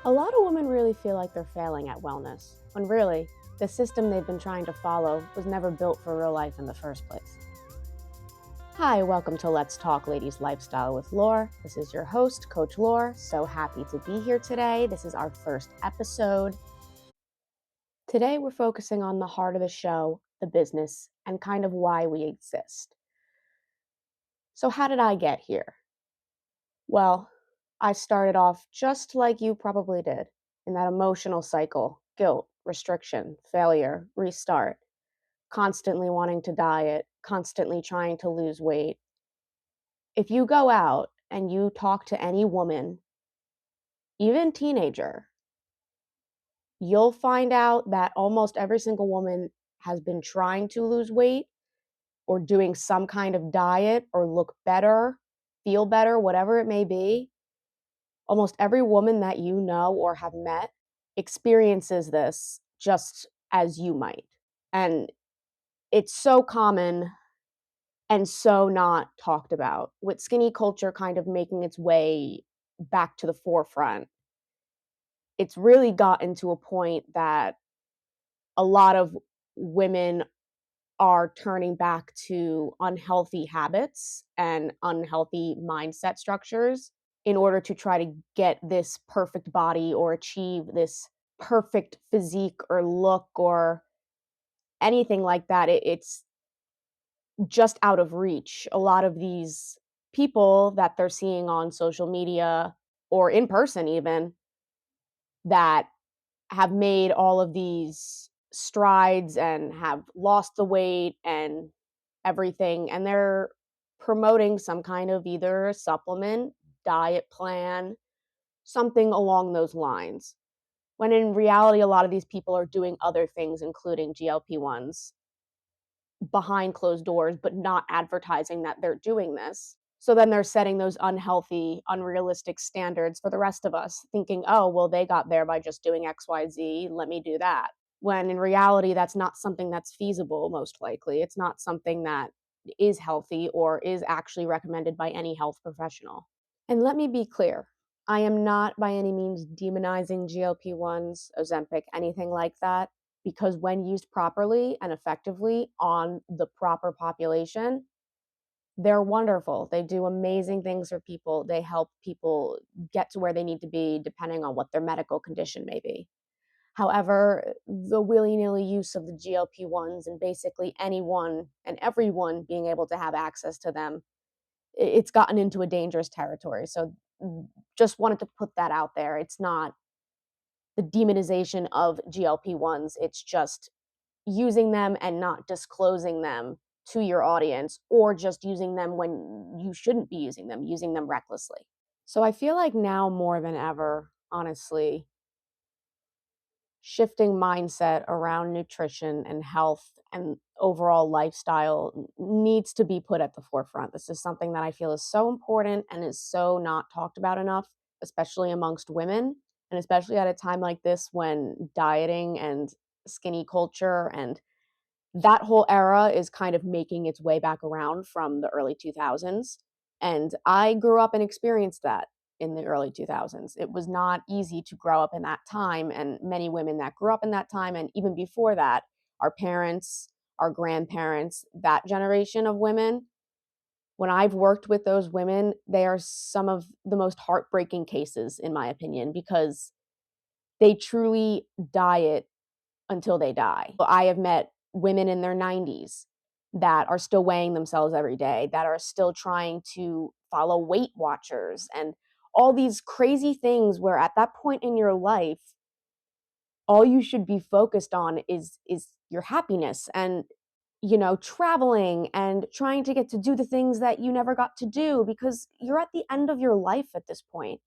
A lot of women really feel like they're failing at wellness, when really, the system they've been trying to follow was never built for real life in the first place. Hi, welcome to Let's Talk Ladies Lifestyle with Laur. This is your host, Coach Laur. So happy to be here today. This is our first episode. Today, we're focusing on the heart of the show, the business, and kind of why we exist. So, how did I get here? Well, I started off just like you probably did, in that emotional cycle: guilt, restriction, failure, restart, constantly wanting to diet, constantly trying to lose weight. If you go out and you talk to any woman, even teenager, you'll find out that almost every single woman has been trying to lose weight or doing some kind of diet or look better, feel better, whatever it may be. Almost every woman that you know or have met experiences this just as you might. And it's so common and so not talked about, with skinny culture kind of making its way back to the forefront. It's really gotten to a point that a lot of women are turning back to unhealthy habits and unhealthy mindset structures in order to try to get this perfect body or achieve this perfect physique or look or anything like that. It's just out of reach. A lot of these people that they're seeing on social media or in person, even, that have made all of these strides and have lost the weight and everything, and they're promoting some kind of either supplement, diet plan, something along those lines. When in reality, a lot of these people are doing other things, including GLP-1s, behind closed doors, but not advertising that they're doing this. So then they're setting those unhealthy, unrealistic standards for the rest of us, thinking, oh, well, they got there by just doing XYZ, let me do that. When in reality, that's not something that's feasible, most likely. It's not something that is healthy or is actually recommended by any health professional. And let me be clear, I am not by any means demonizing GLP-1s, Ozempic, anything like that, because when used properly and effectively on the proper population, they're wonderful. They do amazing things for people. They help people get to where they need to be depending on what their medical condition may be. However, the willy-nilly use of the GLP-1s and basically anyone and everyone being able to have access to them, it's gotten into a dangerous territory. So just wanted to put that out there. It's not the demonization of GLP-1s. It's just using them and not disclosing them to your audience, or just using them when you shouldn't be using them recklessly. So I feel like now more than ever, honestly, shifting mindset around nutrition and health and overall lifestyle needs to be put at the forefront. This is something that I feel is so important and is so not talked about enough, especially amongst women, and especially at a time like this when dieting and skinny culture and that whole era is kind of making its way back around from the early 2000s. And I grew up and experienced that in the early 2000s. It was not easy to grow up in that time. And many women that grew up in that time, and even before that, our parents, our grandparents, that generation of women, when I've worked with those women, they are some of the most heartbreaking cases, in my opinion, because they truly diet until they die. I have met women in their 90s that are still weighing themselves every day, that are still trying to follow Weight Watchers and all these crazy things where at that point in your life, all you should be focused on is your happiness and traveling and trying to get to do the things that you never got to do because you're at the end of your life at this point.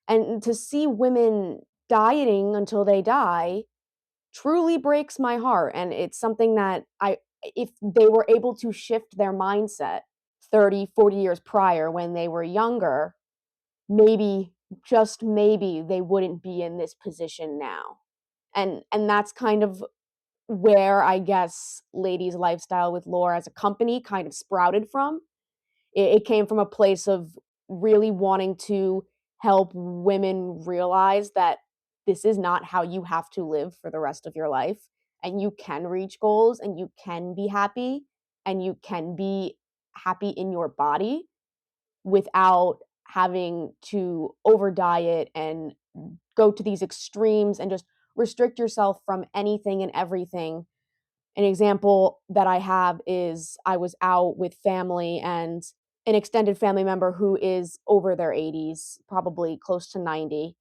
And to see women dieting until they die truly breaks my heart, and it's something that if they were able to shift their mindset 30, 40 years prior when they were younger, maybe, just maybe, they wouldn't be in this position now. And that's kind of where I guess Ladies Lifestyle with Laur as a company kind of sprouted from. It came from a place of really wanting to help women realize that this is not how you have to live for the rest of your life, and you can reach goals, and you can be happy, and you can be happy in your body without having to over diet and go to these extremes and just restrict yourself from anything and everything. An example that I have is I was out with family, and an extended family member who is over their 80s, probably close to 90.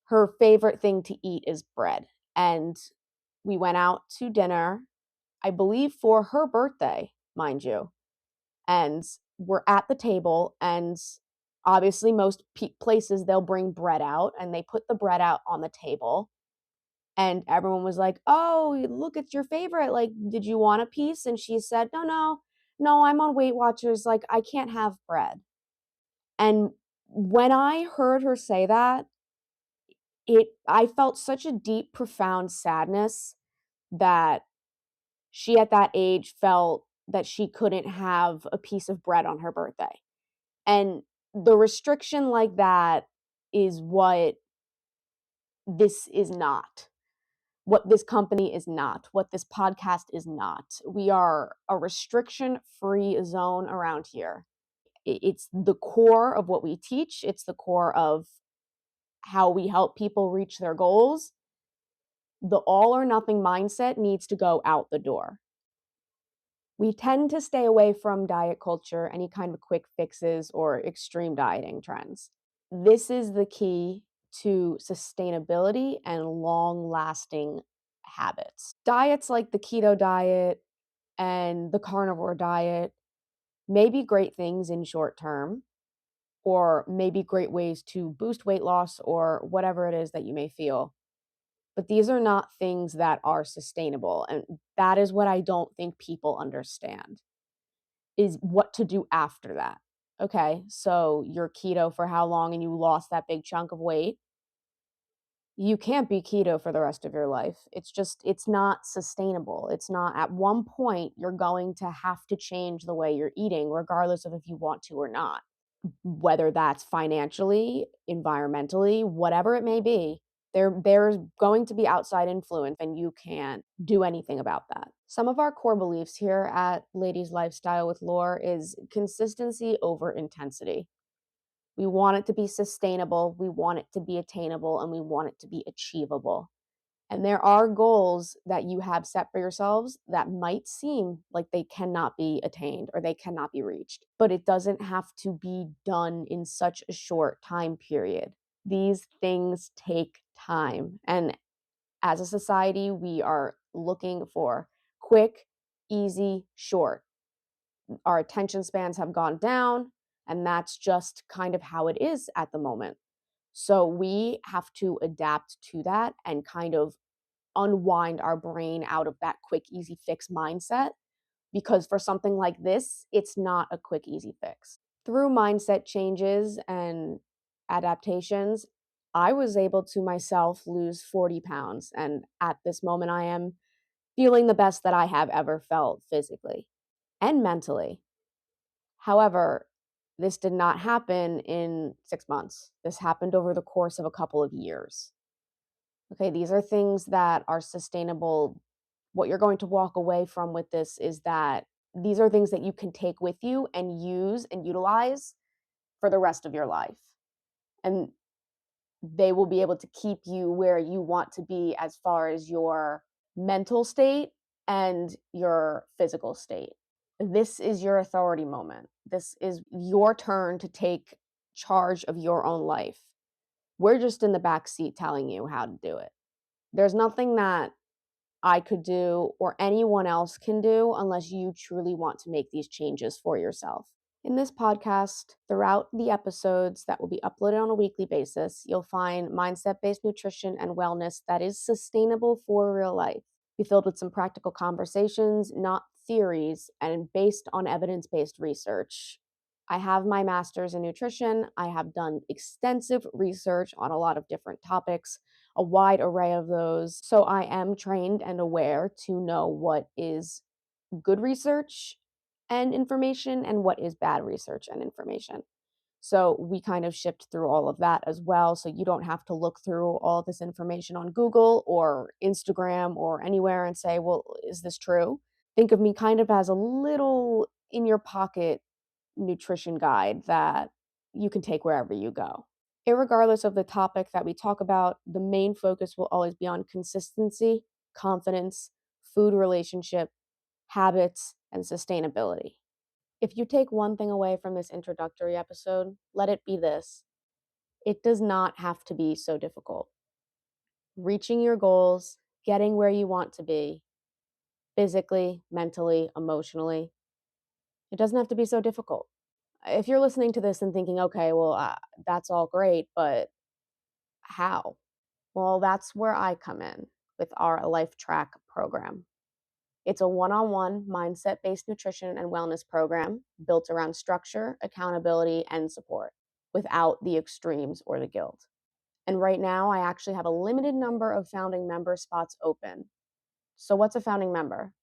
Her favorite thing to eat is bread. And we went out to dinner, I believe for her birthday, mind you. And we're at the table, and obviously most places they'll bring bread out and they put the bread out on the table, and everyone was like, "Oh, look, it's your favorite. Like, did you want a piece?" And she said, "No, no, no, I'm on Weight Watchers. Like, I can't have bread." And when I heard her say that, I felt such a deep, profound sadness that she at that age felt that she couldn't have a piece of bread on her birthday. And the restriction like that is what this is not. What this company is not, what this podcast is not. We are a restriction free zone around here. It's the core of what we teach, it's the core of how we help people reach their goals. The all or nothing mindset needs to go out the door. We tend to stay away from diet culture, any kind of quick fixes or extreme dieting trends. This is the key to sustainability and long lasting habits. Diets like the keto diet and the carnivore diet may be great things in short term, or maybe great ways to boost weight loss or whatever it is that you may feel. But these are not things that are sustainable. And that is what I don't think people understand, is what to do after that. Okay, so you're keto for how long and you lost that big chunk of weight? You can't be keto for the rest of your life. It's not sustainable. It's not, at one point, you're going to have to change the way you're eating, regardless of if you want to or not. Whether that's financially, environmentally, whatever it may be, there's going to be outside influence, and you can't do anything about that. Some of our core beliefs here at Ladies Lifestyle with Laur is consistency over intensity. We want it to be sustainable, we want it to be attainable, and we want it to be achievable. And there are goals that you have set for yourselves that might seem like they cannot be attained or they cannot be reached, but it doesn't have to be done in such a short time period. These things take time. And as a society, we are looking for quick, easy, short. Our attention spans have gone down, and that's just kind of how it is at the moment. So we have to adapt to that and kind of unwind our brain out of that quick, easy fix mindset, because for something like this, it's not a quick, easy fix. Through mindset changes and adaptations, I was able to myself lose 40 pounds. And at this moment, I am feeling the best that I have ever felt physically and mentally. However, this did not happen in 6 months. This happened over the course of a couple of years. Okay, these are things that are sustainable. What you're going to walk away from with this is that these are things that you can take with you and use and utilize for the rest of your life. And they will be able to keep you where you want to be as far as your mental state and your physical state. This is your authority moment. This is your turn to take charge of your own life. We're just in the back seat telling you how to do it. There's nothing that I could do or anyone else can do unless you truly want to make these changes for yourself. In this podcast, throughout the episodes that will be uploaded on a weekly basis, you'll find mindset-based nutrition and wellness that is sustainable for real life. Be filled with some practical conversations, not theories, and based on evidence-based research. I have my master's in nutrition. I have done extensive research on a lot of different topics, a wide array of those. So I am trained and aware to know what is good research and information and what is bad research and information. So we kind of shipped through all of that as well. So you don't have to look through all this information on Google or Instagram or anywhere and say, well, is this true? Think of me kind of as a little in your pocket nutrition guide that you can take wherever you go. Irregardless of the topic that we talk about, the main focus will always be on consistency, confidence, food relationship, habits, and sustainability. If you take one thing away from this introductory episode, let it be this: it does not have to be so difficult. Reaching your goals, getting where you want to be, physically, mentally, emotionally, it doesn't have to be so difficult. If you're listening to this and thinking, okay, well, that's all great, but how? Well, that's where I come in with our Life Track program. It's a one-on-one mindset-based nutrition and wellness program built around structure, accountability, and support without the extremes or the guilt. And right now, I actually have a limited number of founding member spots open. So what's a founding member?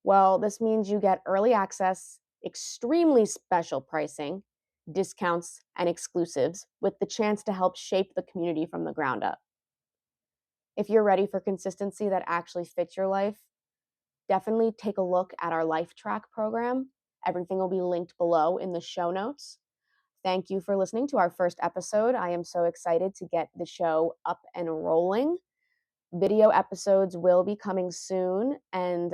Well, this means you get early access, extremely special pricing, discounts, and exclusives with the chance to help shape the community from the ground up. If you're ready for consistency that actually fits your life, definitely take a look at our Life Track program. Everything will be linked below in the show notes. Thank you for listening to our first episode. I am so excited to get the show up and rolling. Video episodes will be coming soon, and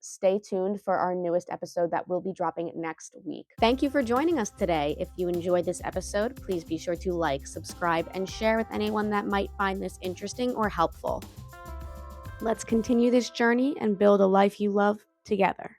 stay tuned for our newest episode that will be dropping next week. Thank you for joining us today. If you enjoyed this episode, please be sure to like, subscribe, and share with anyone that might find this interesting or helpful. Let's continue this journey and build a life you love together.